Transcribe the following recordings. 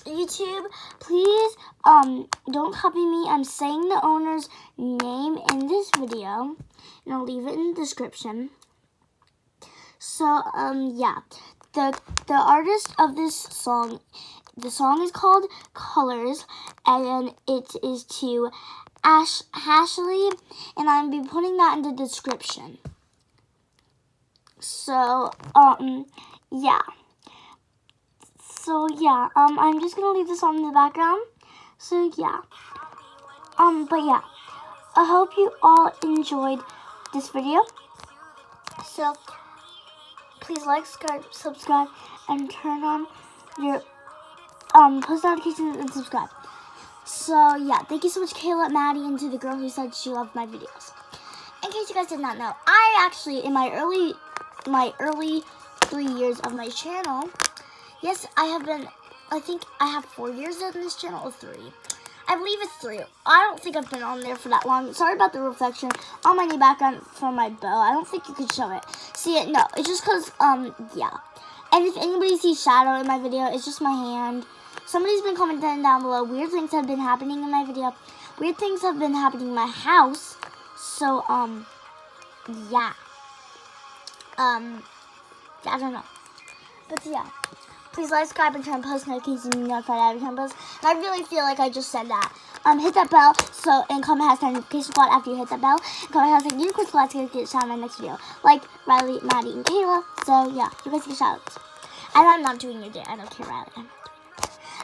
YouTube, please, don't copy me. I'm saying the owner's name in this video, and I'll leave it in the description. So, yeah, the artist of this song, the song is called Colors, and it is to Halsey, and I'll be putting that in the description. So, yeah. So, yeah, I'm just gonna leave this on in the background. So, yeah. But yeah, I hope you all enjoyed this video. So, please like, subscribe, and turn on your post notifications and subscribe. So, yeah, thank you so much, Kayla, Maddie, and to the girl who said she loved my videos. In case you guys did not know, I actually, in my early 3 years of my channel, yes, I think I have 4 years on this channel, or 3. I believe it's 3. I don't think I've been on there for that long. Sorry about the reflection on my new background from my bow. I don't think you could show it. See it? No, it's just because, yeah. And if anybody sees shadow in my video, it's just my hand. Somebody's been commenting down below. Weird things have been happening in my video. Weird things have been happening in my house. So, yeah. I don't know. But yeah. Please like, subscribe, and turn on post notifications to be notified every time I post. And I really feel like I just said that. Hit that bell, and comment hashtag notification squad after you hit that bell. And comment hashtag unicorn squad to get a shout out in my next video. Like Riley, Maddie, and Kayla. So yeah, you guys get shout outs. And I'm not doing your day. I don't care, Riley.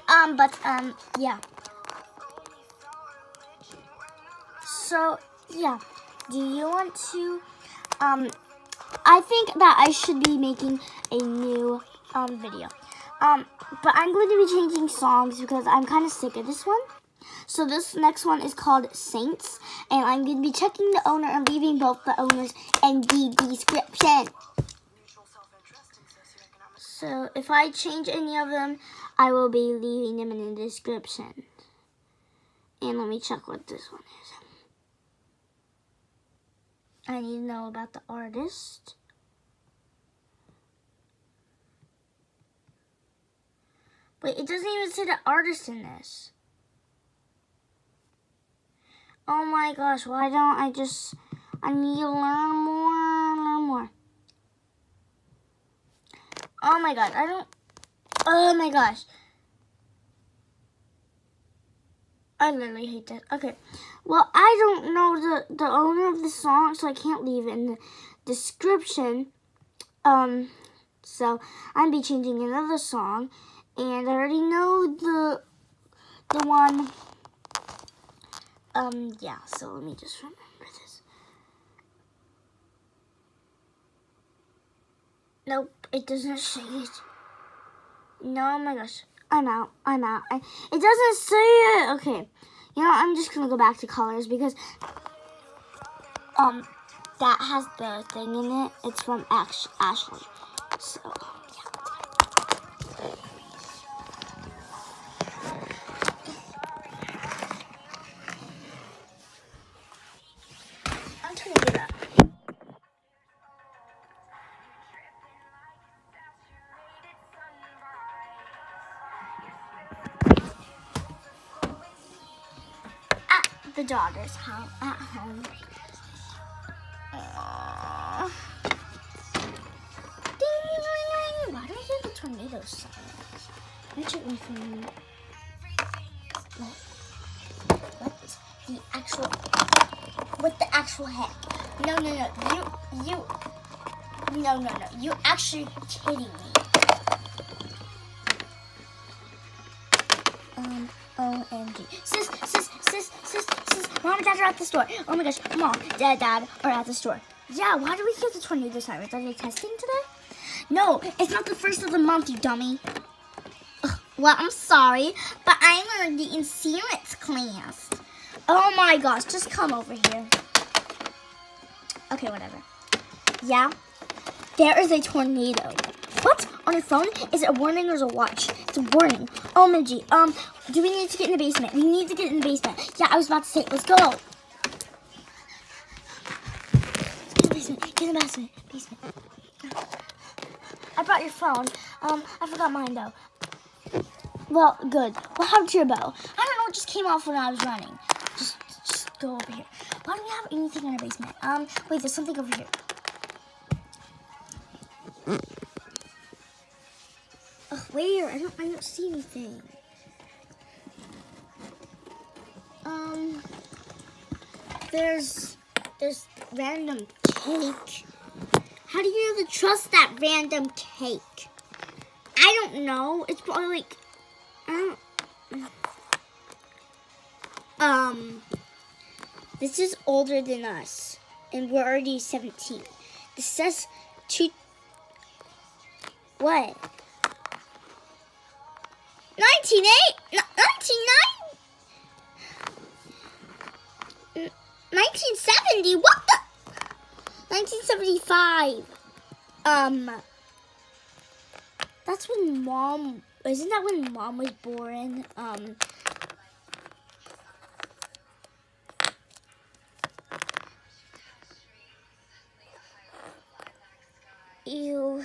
I'm not doing it. Yeah. So yeah. Do you want to I think that I should be making a new video. But I'm going to be changing songs because I'm kind of sick of this one. So this next one is called Saints, and I'm going to be checking the owner and leaving both the owners in the description. So if I change any of them, I will be leaving them in the description. And let me check what this one is. I need to know about the artist. Wait, it doesn't even say the artist in this. Oh my gosh, why don't I just... I need to learn more. Oh my god, I don't... Oh my gosh. I literally hate this. Okay, well, I don't know the owner of the song, so I can't leave it in the description. So I'm be changing another song. And I already know the one, yeah, so let me just remember this. Nope, it doesn't say it. No, oh my gosh, I'm out. It doesn't say it. Okay, you know, I'm just gonna go back to Colors because, that has the thing in it. It's from Ashley, so. The daughter's at home. Ding, ding, ding. Why do I hear the tornado sound? Let me check my phone. What the actual heck? No. You actually kidding me. OMG. Sis, Mom and Dad are at the store. Oh my gosh, Mom, Dad are at the store. Yeah, why do we hear the tornado sirens? Are they testing today? No, it's not the first of the month, you dummy. Ugh, well, I'm sorry, but I'm already in science class. Oh my gosh, just come over here. Okay, whatever. Yeah, there is a tornado. What? On your phone? Is it a warning or is it a watch? It's a warning. OMG. Do we need to get in the basement? We need to get in the basement. Yeah, I was about to say, let's go. Get in the basement. Get in the basement. I brought your phone. I forgot mine though. Well, good. We'll have turbo. I don't know what just came off when I was running. Just go over here. Why do we have anything in our basement? Wait, there's something over here. Oh, where? I don't see anything. There's random cake. How do you know to trust that random cake? I don't know. It's probably like, this is older than us, and we're already 17. This says what? 1970? What the? 1975. That's when Mom, isn't that when Mom was born? Ew.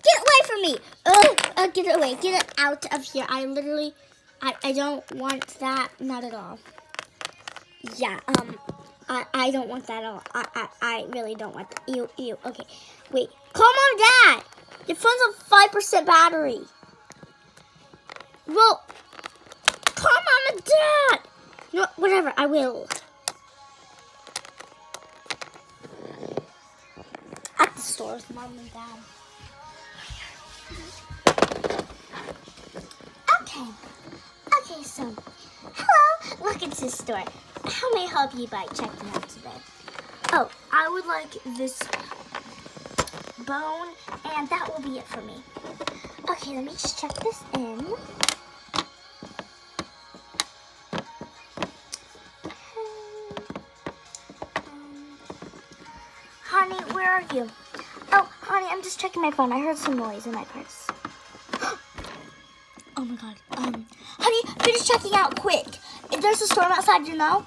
Get away from me! Get it away. Get it out of here. I don't want that. Not at all. Yeah, I don't want that at all. I really don't want that. Ew. Okay, wait. Call Mom and Dad! Your phone's on 5% battery. Well, call Mom and Dad! No, whatever, I will. At the store with Mom and Dad. Okay, so, hello, welcome to the store. How may I help you by checking out today? Oh, I would like this bone, and that will be it for me. Okay, let me just check this in. Honey, where are you? Oh, honey, I'm just checking my phone. I heard some noise in my purse. Oh my god. Honey, finish checking out quick. If there's a storm outside, you know?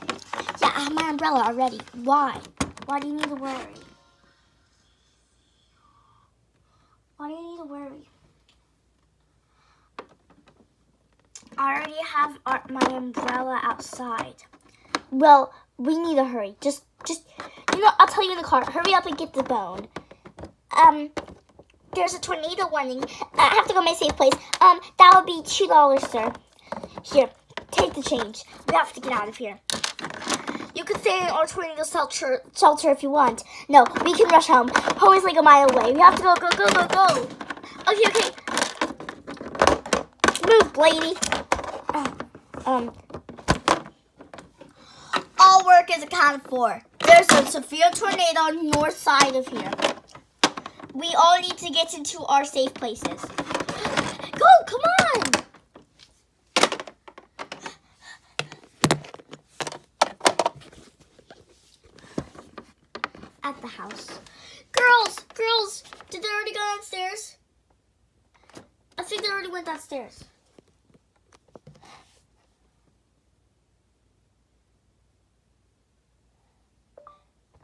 Yeah, I have my umbrella already. Why? Why do you need to worry? Why do you need to worry? I already have my umbrella outside. Well, we need to hurry. Just, I'll tell you in the car. Hurry up and get the bone. There's a tornado warning. I have to go to my safe place. That would be $2, sir. Here, take the change. We have to get out of here. You can stay in our tornado shelter if you want. No, we can rush home. Home is like a mile away. We have to go. Okay. Move, lady. All work is accounted for. There's a severe tornado on the north side of here. We all need to get into our safe places. Go, come on! At the house. Girls, did they already go downstairs? I think they already went downstairs.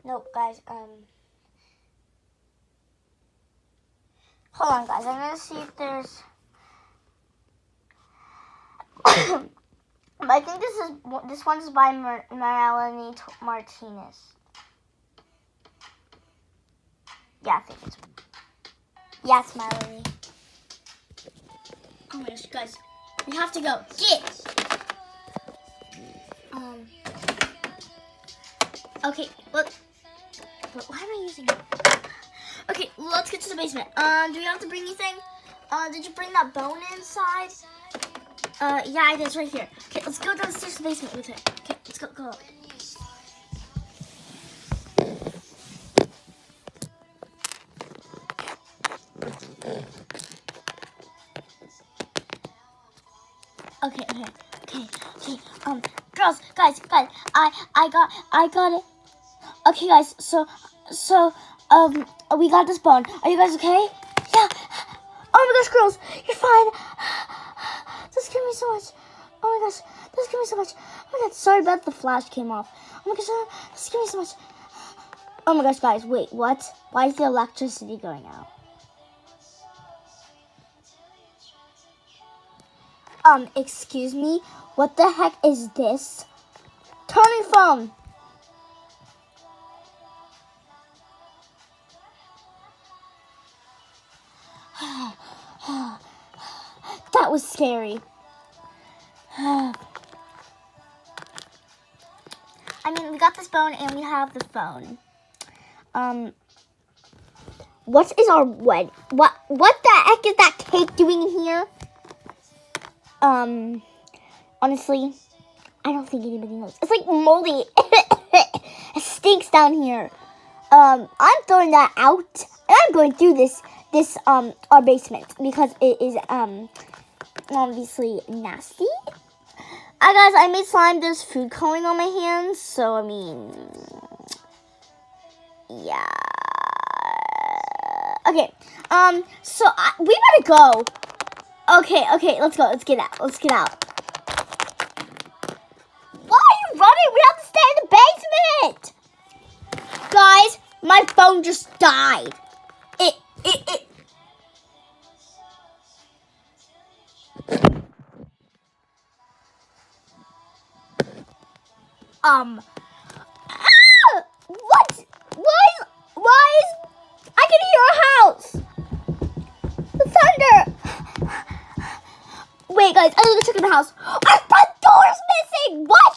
Nope, guys, hold on, guys. I'm gonna see if there's. I think this one's by Melanie Martinez. Yeah, I think it's. Yeah, it's Melanie. Oh my gosh, guys, we have to go. Get. Okay, look. But why am I using it? Okay, let's get to the basement. Do we have to bring anything? Did you bring that bone inside? Yeah, I did. It's right here. Okay, let's go downstairs to the basement with it. Okay, let's go. Okay. Girls, guys, I got it. Okay, guys, so, we got this bone. Are you guys okay? Yeah. Oh my gosh, girls, you're fine. This scared me so much. Oh my gosh, this scared me so much. Oh my god, sorry about the flash came off. Oh my gosh, this scared me so much. Oh my gosh, guys, wait, what? Why is the electricity going out? Excuse me? What the heck is this? Turning phone. That was scary. I mean, we got this phone and we have the phone. What is our wedding? What the heck is that cake doing here? Honestly, I don't think anybody knows. It's like moldy. It stinks down here. I'm throwing that out, and I'm going through this our basement because it is obviously nasty. Guys, I made slime. There's food coloring on my hands, so I mean, yeah. Okay. So we better go. Okay. Let's go. Let's get out. Why are you running? We have to stay in the basement. Guys, my phone just died. It. What? Why is I can hear a house. The thunder. Wait, guys, I'm gonna check in the house. Our front door is missing. What?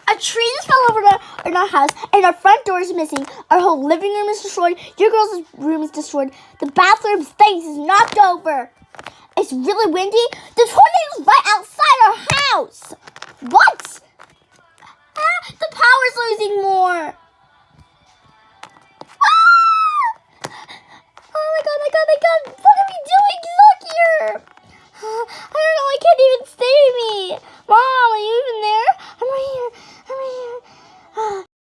A tree just fell over in our house, and our front door is missing. Our whole living room is destroyed. Your girls' room is destroyed. The bathroom thing is knocked over. It's really windy. The tornado's right outside our house. What? The power's losing more.